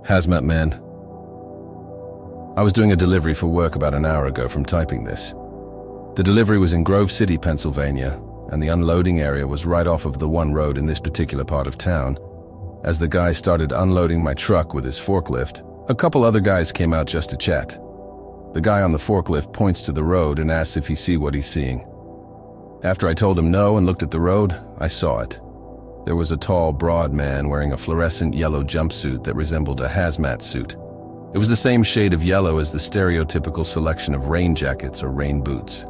Hazmat Man. I was doing a delivery for work about an hour ago from typing this. The delivery was in Grove City, Pennsylvania, and the unloading area was right off of the one road in this particular part of town. As the guy started unloading my truck with his forklift, a couple other guys came out just to chat. The guy on the forklift points to the road and asks if he sees what he's seeing. After I told him no and looked at the road, I saw it. There was a tall, broad man wearing a fluorescent yellow jumpsuit that resembled a hazmat suit. It was the same shade of yellow as the stereotypical selection of rain jackets or rain boots.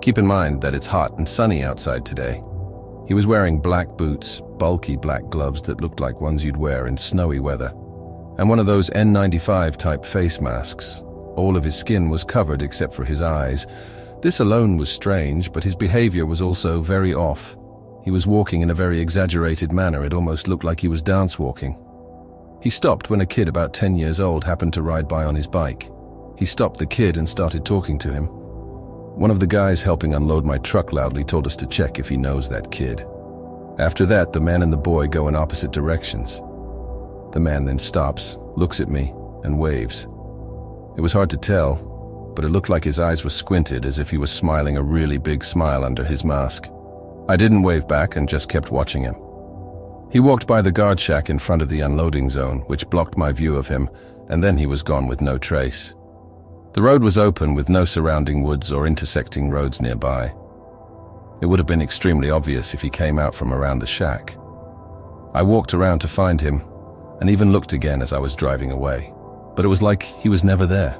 Keep in mind that it's hot and sunny outside today. He was wearing black boots, bulky black gloves that looked like ones you'd wear in snowy weather, and one of those N95 type face masks. All of his skin was covered except for his eyes. This alone was strange, but his behavior was also very off. He was walking in a very exaggerated manner. It almost looked like he was dance walking. He stopped when a kid about 10 years old happened to ride by on his bike. He stopped the kid and started talking to him. One of the guys helping unload my truck loudly told us to check if he knows that kid. After that, the man and the boy go in opposite directions. The man then stops, looks at me, and waves. It was hard to tell, but it looked like his eyes were squinted as if he was smiling a really big smile under his mask. I didn't wave back and just kept watching him. He walked by the guard shack in front of the unloading zone, which blocked my view of him, and then he was gone with no trace. The road was open with no surrounding woods or intersecting roads nearby. It would have been extremely obvious if he came out from around the shack. I walked around to find him, and even looked again as I was driving away, but it was like he was never there.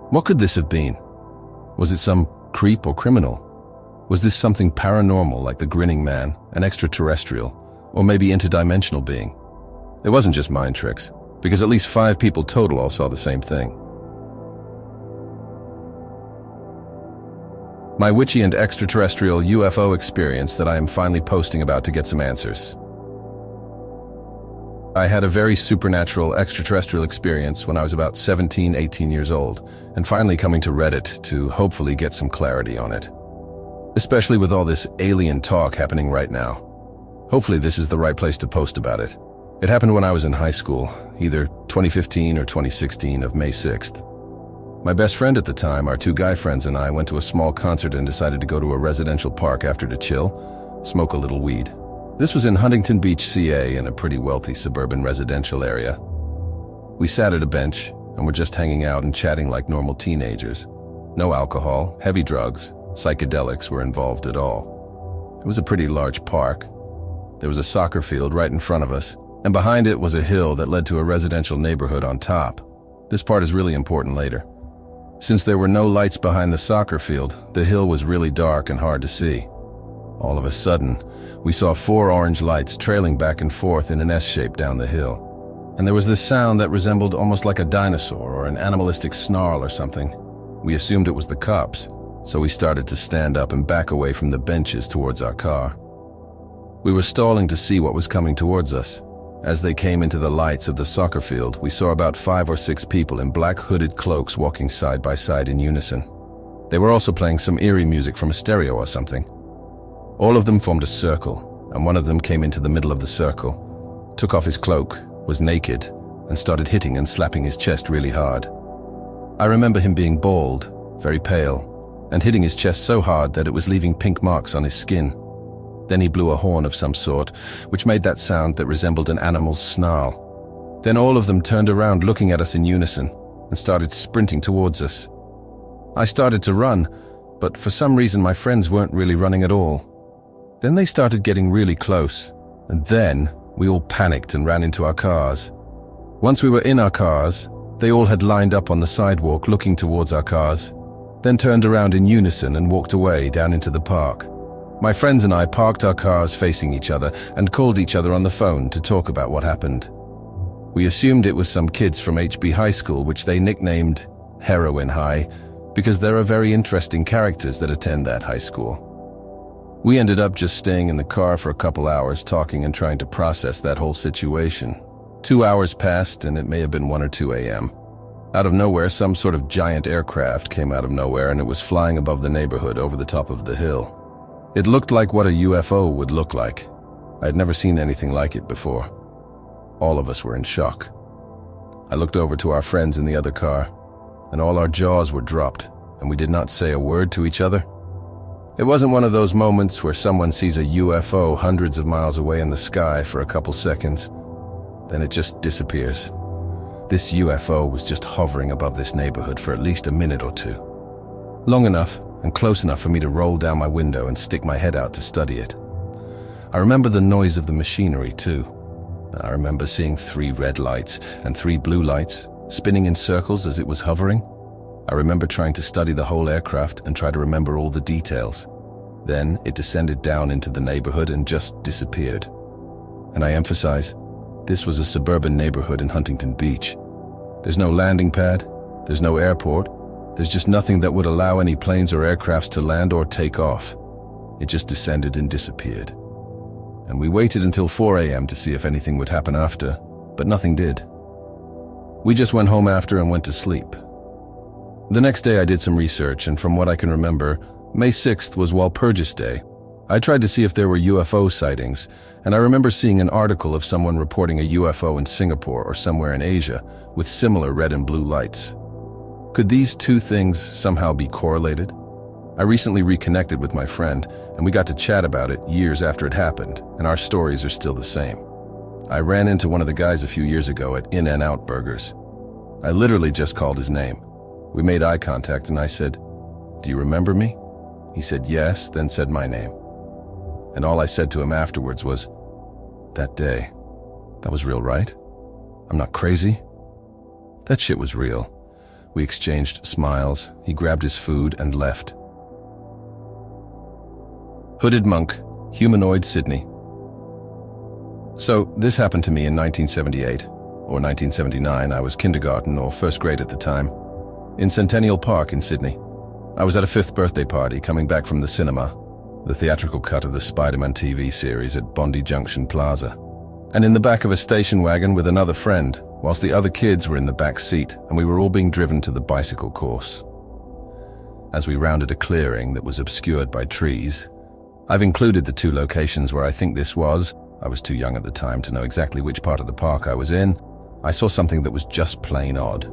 What could this have been? Was it some creep or criminal? Was this something paranormal like the grinning man, an extraterrestrial, or maybe interdimensional being? It wasn't just mind tricks, because at least 5 people total all saw the same thing. My witchy and extraterrestrial UFO experience that I am finally posting about to get some answers. I had a very supernatural extraterrestrial experience when I was about 17, 18 years old, and finally coming to Reddit to hopefully get some clarity on it. Especially with all this alien talk happening right now. Hopefully this is the right place to post about it. It happened when I was in high school, either 2015 or 2016 of May 6th. My best friend at the time, our 2 guy friends, and I went to a small concert and decided to go to a residential park after to chill, smoke a little weed. This was in Huntington Beach, CA, in a pretty wealthy suburban residential area. We sat at a bench and were just hanging out and chatting like normal teenagers. No alcohol, heavy drugs, psychedelics were involved at all. It was a pretty large park. There was a soccer field right in front of us, and behind it was a hill that led to a residential neighborhood on top. This part is really important later. Since there were no lights behind the soccer field, the hill was really dark and hard to see. All of a sudden, we saw 4 orange lights trailing back and forth in an S shape down the hill. And there was this sound that resembled almost like a dinosaur or an animalistic snarl or something. We assumed it was the cops, so we started to stand up and back away from the benches towards our car. We were stalling to see what was coming towards us. As they came into the lights of the soccer field, we saw about 5 or 6 people in black hooded cloaks walking side by side in unison. They were also playing some eerie music from a stereo or something. All of them formed a circle, and one of them came into the middle of the circle, took off his cloak, was naked, and started hitting and slapping his chest really hard. I remember him being bald, very pale, and hitting his chest so hard that it was leaving pink marks on his skin. Then he blew a horn of some sort, which made that sound that resembled an animal's snarl. Then all of them turned around looking at us in unison and started sprinting towards us. I started to run, but for some reason my friends weren't really running at all. Then they started getting really close, and then we all panicked and ran into our cars. Once we were in our cars, they all had lined up on the sidewalk looking towards our cars, then turned around in unison and walked away down into the park. My friends and I parked our cars facing each other and called each other on the phone to talk about what happened. We assumed it was some kids from HB High School, which they nicknamed Heroin High, because there are very interesting characters that attend that high school. We ended up just staying in the car for a couple hours talking and trying to process that whole situation. 2 hours passed and it may have been 1 or 2 a.m. Out of nowhere, some sort of giant aircraft came out of nowhere and it was flying above the neighborhood over the top of the hill. It looked like what a UFO would look like. I had never seen anything like it before. All of us were in shock. I looked over to our friends in the other car, and all our jaws were dropped, and we did not say a word to each other. It wasn't one of those moments where someone sees a UFO hundreds of miles away in the sky for a couple seconds, then it just disappears. This UFO was just hovering above this neighborhood for at least a minute or two. Long enough and close enough for me to roll down my window and stick my head out to study it. I remember the noise of the machinery too. I remember seeing 3 red lights and 3 blue lights spinning in circles as it was hovering. I remember trying to study the whole aircraft and try to remember all the details. Then it descended down into the neighborhood and just disappeared. And I emphasize, this was a suburban neighborhood in Huntington Beach. There's no landing pad, there's no airport, there's just nothing that would allow any planes or aircrafts to land or take off. It just descended and disappeared. And we waited until 4 a.m. to see if anything would happen after, but nothing did. We just went home after and went to sleep. The next day I did some research, and from what I can remember, May 6th was Walpurgis Day. I tried to see if there were UFO sightings, and I remember seeing an article of someone reporting a UFO in Singapore or somewhere in Asia with similar red and blue lights. Could these two things somehow be correlated? I recently reconnected with my friend, and we got to chat about it years after it happened, and our stories are still the same. I ran into one of the guys a few years ago at In-N-Out Burgers. I literally just called his name. We made eye contact and I said, "Do you remember me?" He said yes, then said my name. And all I said to him afterwards was, "That day, that was real, right? I'm not crazy?" That shit was real. We exchanged smiles, he grabbed his food and left. Hooded Monk, Humanoid, Sydney. So, this happened to me in 1978, or 1979, I was kindergarten or first grade at the time, in Centennial Park in Sydney. I was at a 5th birthday party coming back from the cinema, the theatrical cut of the Spider-Man TV series at Bondi Junction Plaza, and in the back of a station wagon with another friend, whilst the other kids were in the back seat and we were all being driven to the bicycle course. As we rounded a clearing that was obscured by trees, I've included the 2 locations where I think this was. I was too young at the time to know exactly which part of the park I was in. I saw something that was just plain odd.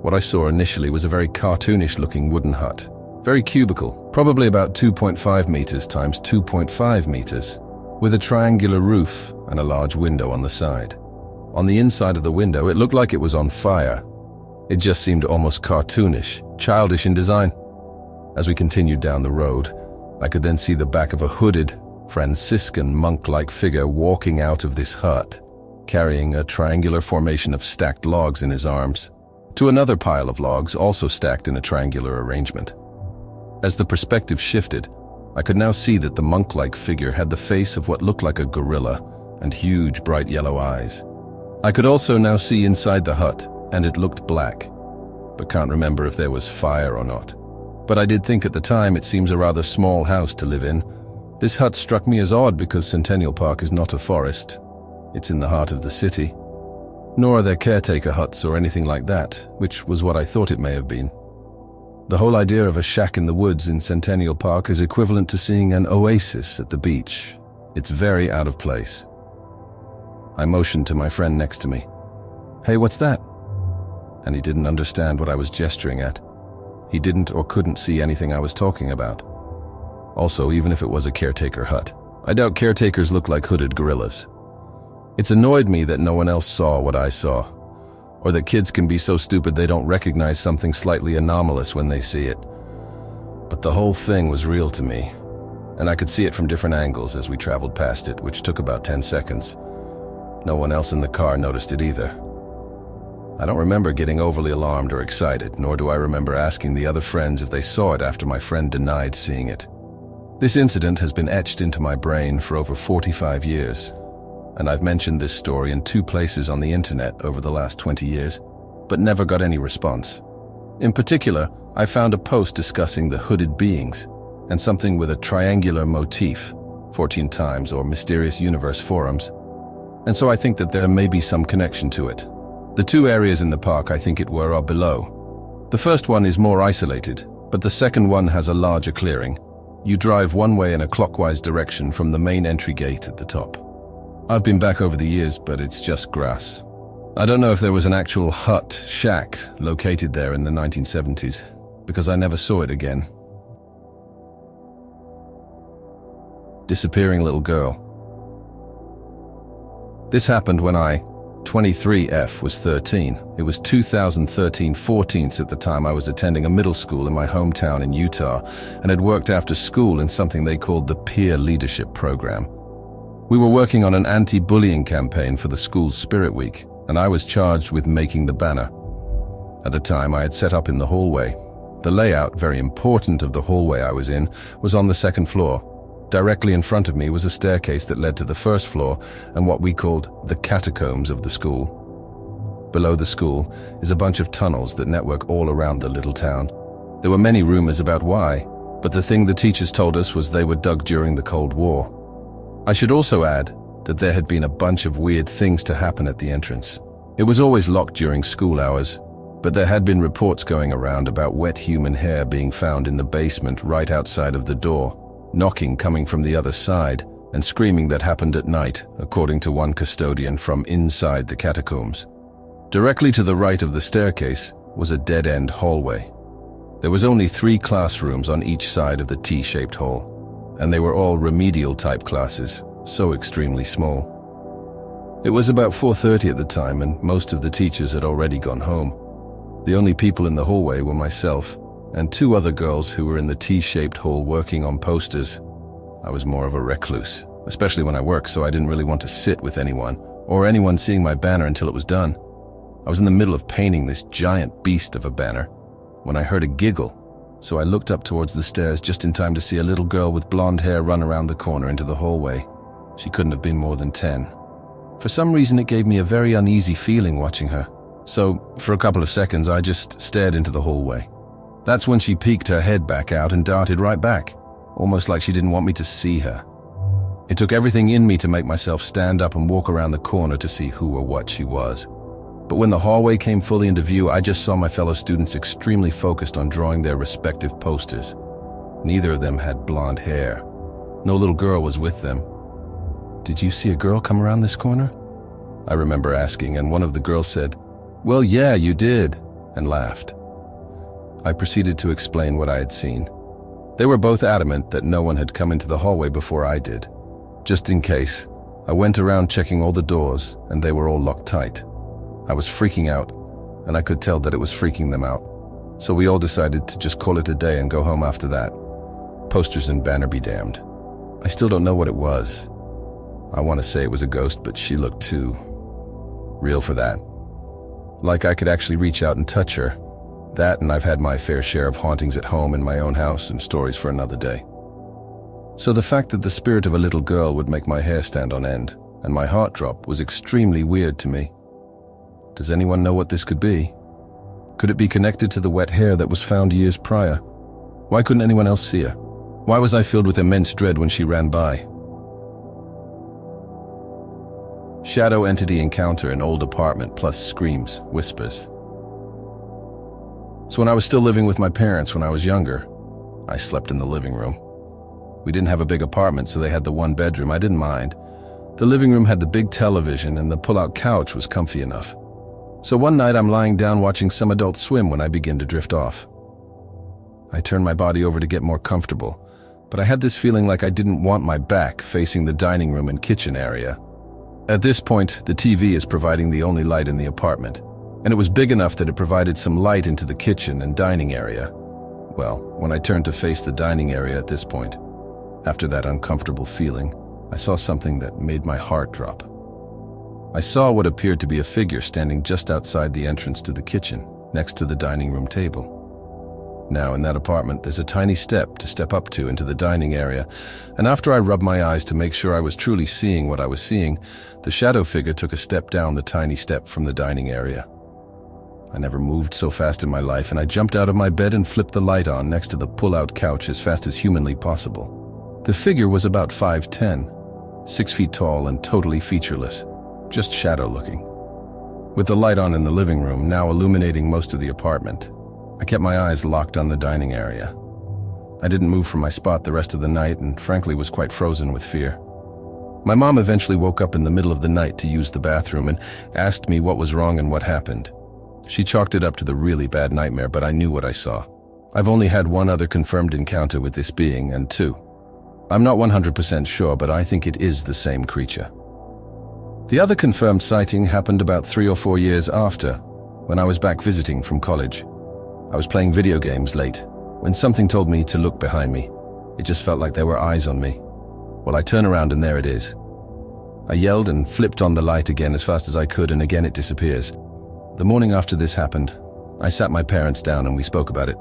What I saw initially was a very cartoonish-looking wooden hut, very cubical, probably about 2.5 meters times 2.5 meters, with a triangular roof and a large window on the side. On the inside of the window, it looked like it was on fire. It just seemed almost cartoonish, childish in design. As we continued down the road, I could then see the back of a hooded, Franciscan monk-like figure walking out of this hut, carrying a triangular formation of stacked logs in his arms, to another pile of logs also stacked in a triangular arrangement. As the perspective shifted, I could now see that the monk-like figure had the face of what looked like a gorilla and huge bright yellow eyes. I could also now see inside the hut, and it looked black, but can't remember if there was fire or not. But I did think at the time it seems a rather small house to live in. This hut struck me as odd because Centennial Park is not a forest. It's in the heart of the city. Nor are there caretaker huts or anything like that, which was what I thought it may have been. The whole idea of a shack in the woods in Centennial Park is equivalent to seeing an oasis at the beach. It's very out of place. I motioned to my friend next to me. "Hey, what's that?" And he didn't understand what I was gesturing at. He didn't or couldn't see anything I was talking about. Also, even if it was a caretaker hut, I doubt caretakers look like hooded gorillas. It's annoyed me that no one else saw what I saw, or that kids can be so stupid they don't recognize something slightly anomalous when they see it. But the whole thing was real to me, and I could see it from different angles as we traveled past it, which took about 10 seconds. No one else in the car noticed it either. I don't remember getting overly alarmed or excited, nor do I remember asking the other friends if they saw it after my friend denied seeing it. This incident has been etched into my brain for over 45 years, and I've mentioned this story in 2 places on the internet over the last 20 years, but never got any response. In particular, I found a post discussing the hooded beings and something with a triangular motif, 14 times or Mysterious Universe forums, and so I think that there may be some connection to it. The 2 areas in the park I think it were are below. The first one is more isolated, but the second one has a larger clearing. You drive one way in a clockwise direction from the main entry gate at the top. I've been back over the years, but it's just grass. I don't know if there was an actual hut, shack, located there in the 1970s, because I never saw it again. Disappearing little girl. This happened when I, 23F, was 13. It was 2013-14 at the time. I was attending a middle school in my hometown in Utah and had worked after school in something they called the Peer Leadership Program. We were working on an anti-bullying campaign for the school's Spirit Week, and I was charged with making the banner. At the time, I had set up in the hallway. The layout, very important, of the hallway I was in was on the second floor. Directly in front of me was a staircase that led to the first floor and what we called the catacombs of the school. Below the school is a bunch of tunnels that network all around the little town. There were many rumors about why, but the thing the teachers told us was they were dug during the Cold War. I should also add that there had been a bunch of weird things to happen at the entrance. It was always locked during school hours, but there had been reports going around about wet human hair being found in the basement right outside of the door. Knocking coming from the other side, and screaming that happened at night, according to one custodian from inside the catacombs. Directly to the right of the staircase was a dead-end hallway. There was only 3 classrooms on each side of the T-shaped hall, and they were all remedial-type classes, so extremely small. It was about 4:30 at the time, and most of the teachers had already gone home. The only people in the hallway were myself, and 2 other girls who were in the T-shaped hall working on posters. I was more of a recluse, especially when I worked, so I didn't really want to sit with anyone, or anyone seeing my banner until it was done. I was in the middle of painting this giant beast of a banner when I heard a giggle, so I looked up towards the stairs just in time to see a little girl with blonde hair run around the corner into the hallway. She couldn't have been more than 10. For some reason, it gave me a very uneasy feeling watching her, so for a couple of seconds I just stared into the hallway. That's when she peeked her head back out and darted right back, almost like she didn't want me to see her. It took everything in me to make myself stand up and walk around the corner to see who or what she was. But when the hallway came fully into view, I just saw my fellow students extremely focused on drawing their respective posters. Neither of them had blonde hair. No little girl was with them. "Did you see a girl come around this corner?" I remember asking, and one of the girls said, "Well, yeah, you did," and laughed. I proceeded to explain what I had seen. They were both adamant that no one had come into the hallway before I did. Just in case, I went around checking all the doors, and they were all locked tight. I was freaking out, and I could tell that it was freaking them out. So we all decided to just call it a day and go home after that. Posters and banner be damned. I still don't know what it was. I want to say it was a ghost, but she looked too real for that. Like I could actually reach out and touch her. That, and I've had my fair share of hauntings at home in my own house and stories for another day. So the fact that the spirit of a little girl would make my hair stand on end and my heart drop was extremely weird to me. Does anyone know what this could be? Could it be connected to the wet hair that was found years prior? Why couldn't anyone else see her? Why was I filled with immense dread when she ran by? Shadow entity encounter in old apartment plus screams, whispers. So when I was still living with my parents when I was younger, I slept in the living room. We didn't have a big apartment, so they had the 1 bedroom. I didn't mind. The living room had the big television, and the pull-out couch was comfy enough. So one night I'm lying down watching some Adult Swim when I begin to drift off. I turned my body over to get more comfortable, but I had this feeling like I didn't want my back facing the dining room and kitchen area. At this point, the TV is providing the only light in the apartment, and it was big enough that it provided some light into the kitchen and dining area. Well, when I turned to face the dining area at this point, after that uncomfortable feeling, I saw something that made my heart drop. I saw what appeared to be a figure standing just outside the entrance to the kitchen, next to the dining room table. Now, in that apartment, there's a tiny step to step up to into the dining area, and after I rubbed my eyes to make sure I was truly seeing what I was seeing, the shadow figure took a step down the tiny step from the dining area. I never moved so fast in my life, and I jumped out of my bed and flipped the light on next to the pull-out couch as fast as humanly possible. The figure was about 5'10", 6 feet tall and totally featureless, just shadow-looking. With the light on in the living room, now illuminating most of the apartment, I kept my eyes locked on the dining area. I didn't move from my spot the rest of the night and frankly was quite frozen with fear. My mom eventually woke up in the middle of the night to use the bathroom and asked me what was wrong and what happened. She chalked it up to the really bad nightmare, but I knew what I saw. I've only had one other confirmed encounter with this being, and two. I'm not 100% sure, but I think it is the same creature. The other confirmed sighting happened about 3 or 4 years after, when I was back visiting from college. I was playing video games late, when something told me to look behind me. It just felt like there were eyes on me. Well, I turn around and there it is. I yelled and flipped on the light again as fast as I could, and again it disappears. The morning after this happened, I sat my parents down and we spoke about it.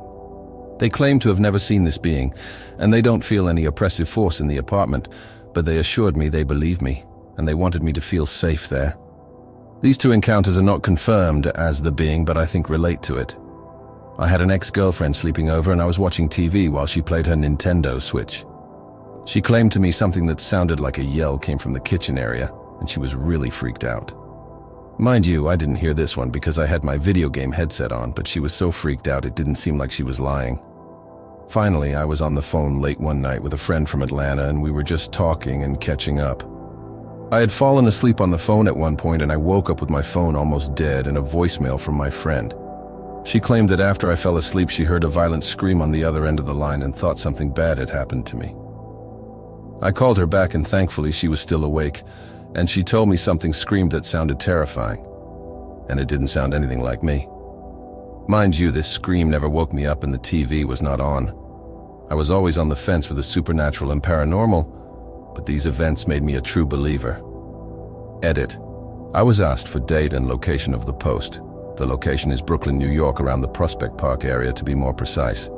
They claim to have never seen this being, and they don't feel any oppressive force in the apartment, but they assured me they believe me, and they wanted me to feel safe there. These two encounters are not confirmed as the being, but I think relate to it. I had an ex-girlfriend sleeping over and I was watching TV while she played her Nintendo Switch. She claimed to me something that sounded like a yell came from the kitchen area, and she was really freaked out. Mind you, I didn't hear this one because I had my video game headset on, but she was so freaked out it didn't seem like she was lying. Finally, I was on the phone late one night with a friend from Atlanta, and we were just talking and catching up. I had fallen asleep on the phone at one point, and I woke up with my phone almost dead and a voicemail from my friend. She claimed that after I fell asleep, she heard a violent scream on the other end of the line and thought something bad had happened to me. I called her back, and thankfully she was still awake, and she told me something screamed that sounded terrifying, and it didn't sound anything like me. Mind you, this scream never woke me up and the TV was not on. I was always on the fence with the supernatural and paranormal, but these events made me a true believer. Edit. I was asked for date and location of the post. The location is Brooklyn, New York, around the Prospect Park area to be more precise.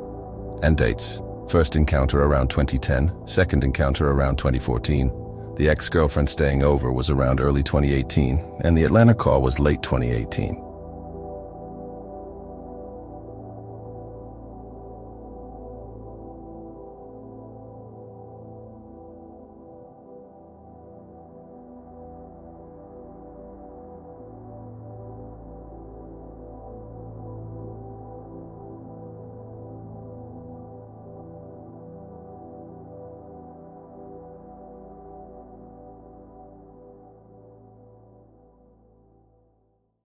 And dates. First encounter around 2010, second encounter around 2014. The ex-girlfriend staying over was around early 2018, and the Atlanta call was late 2018.